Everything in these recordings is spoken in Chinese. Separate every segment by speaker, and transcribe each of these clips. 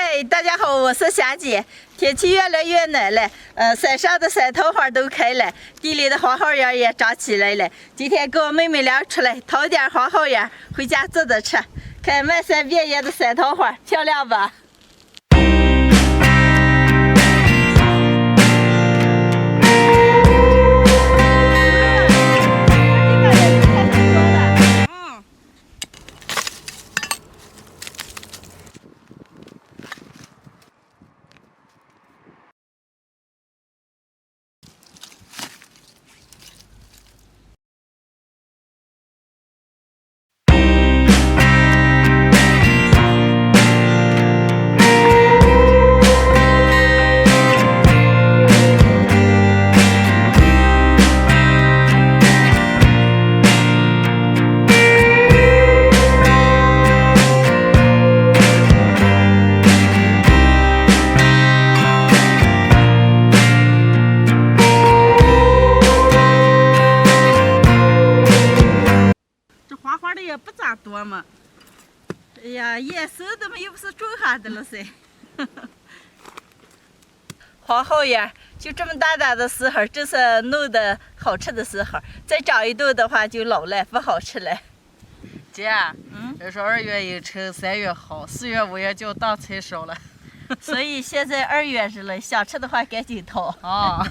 Speaker 1: 嗨，大家好，我是霞姐。天气越来越冷了，山上的山桃花都开了，地里的花好芽也长起来了。今天跟我妹妹俩出来掏点花好芽，回家做着吃。看漫山遍野的山桃花，漂亮吧？也不咋多嘛，哎呀，野生的嘛，又不是种下的了噻。花好芽就这么大大的时候，正是弄的好吃的时候，再长一段的话就老了，不好吃了。
Speaker 2: 姐，这是2月一成，3月好，4月5月就当采收了。
Speaker 1: 所以现在2月日了，想吃的话赶紧掏
Speaker 2: 啊。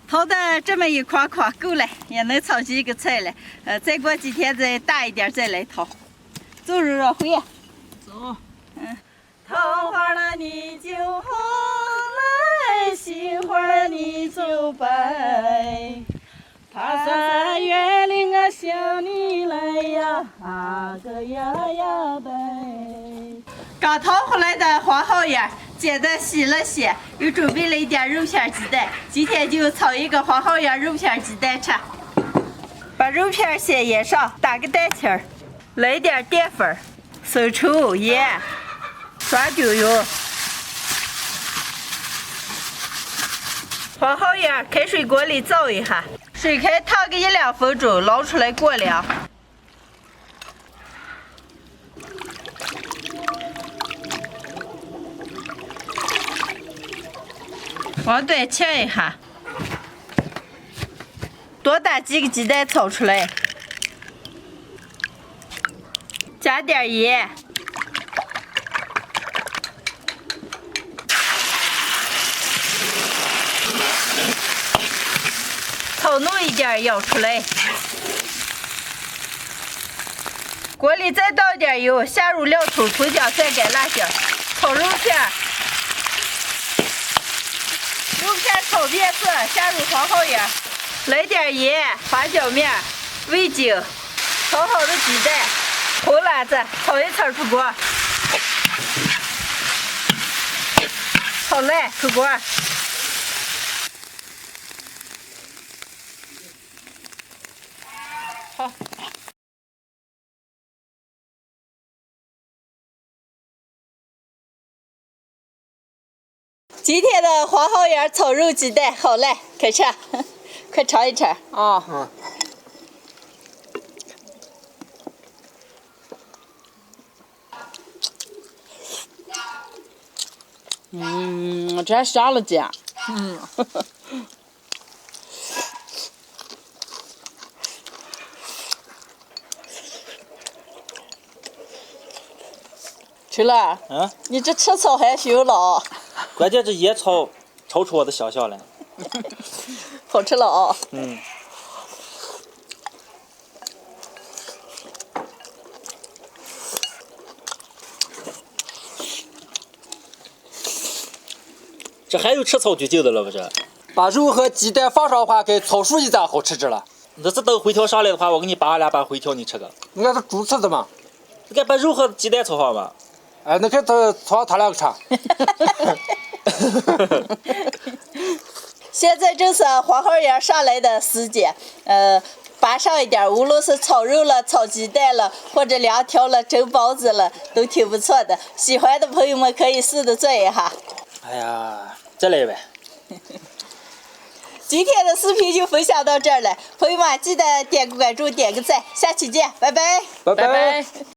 Speaker 1: 掏的这么一筐筐够了，也能炒几个菜了。再过几天再大一点再来掏。走，柔柔回。
Speaker 2: 走。
Speaker 1: 桃花了你就红来，喜花你就白。
Speaker 2: 爬山越岭啊，想你来呀，那个呀呀白。
Speaker 1: 刚掏回来的花好芽，煎的洗了洗，又准备了一点肉片鸡蛋。今天就炒一个花好芽肉片鸡蛋吃。把肉片先腌上，打个蛋清儿，来点淀粉、生抽、盐、刷酒油。花好芽开水锅里焯一下，水开烫个1-2分钟，捞出来过凉。往短切一下，多打几个鸡蛋炒出来，加点盐，炒弄一点舀出来，锅里再倒点油，下入料头、葱姜、蒜干、辣椒，炒肉片。肉片炒变色，下入花好芽，来点盐、花椒面、味精，炒好的鸡蛋、红辣子，炒一炒出锅，炒烂出锅。好。今天的花好芽炒肉鸡蛋好了，开吃，快尝一尝
Speaker 2: 啊。真香了姐。
Speaker 1: 吃了？你这吃草还羞了。
Speaker 3: 关键这野草超出我的想象了。
Speaker 1: 好吃了啊！
Speaker 3: 这还有吃草拘劲的了不这？
Speaker 4: 把肉和鸡蛋放上的话，跟草熟一样好吃着了。
Speaker 3: 那这等回条上来的话，我给你扒2把回条，你吃个。
Speaker 4: 你看是猪翅子嘛？
Speaker 3: 你该把肉和鸡蛋炒上吧？
Speaker 4: 哎，那看他2个吃。
Speaker 1: 现在正是花好芽上来的时节，扒上一点，无论是炒肉了、炒鸡蛋了，或者凉条了、蒸包子了，都挺不错的。喜欢的朋友们可以试着做一下。
Speaker 3: 哎呀，再来呗。
Speaker 1: 今天的视频就分享到这儿了，朋友们记得点个关注，点个赞，下期见，拜拜，
Speaker 4: 拜拜。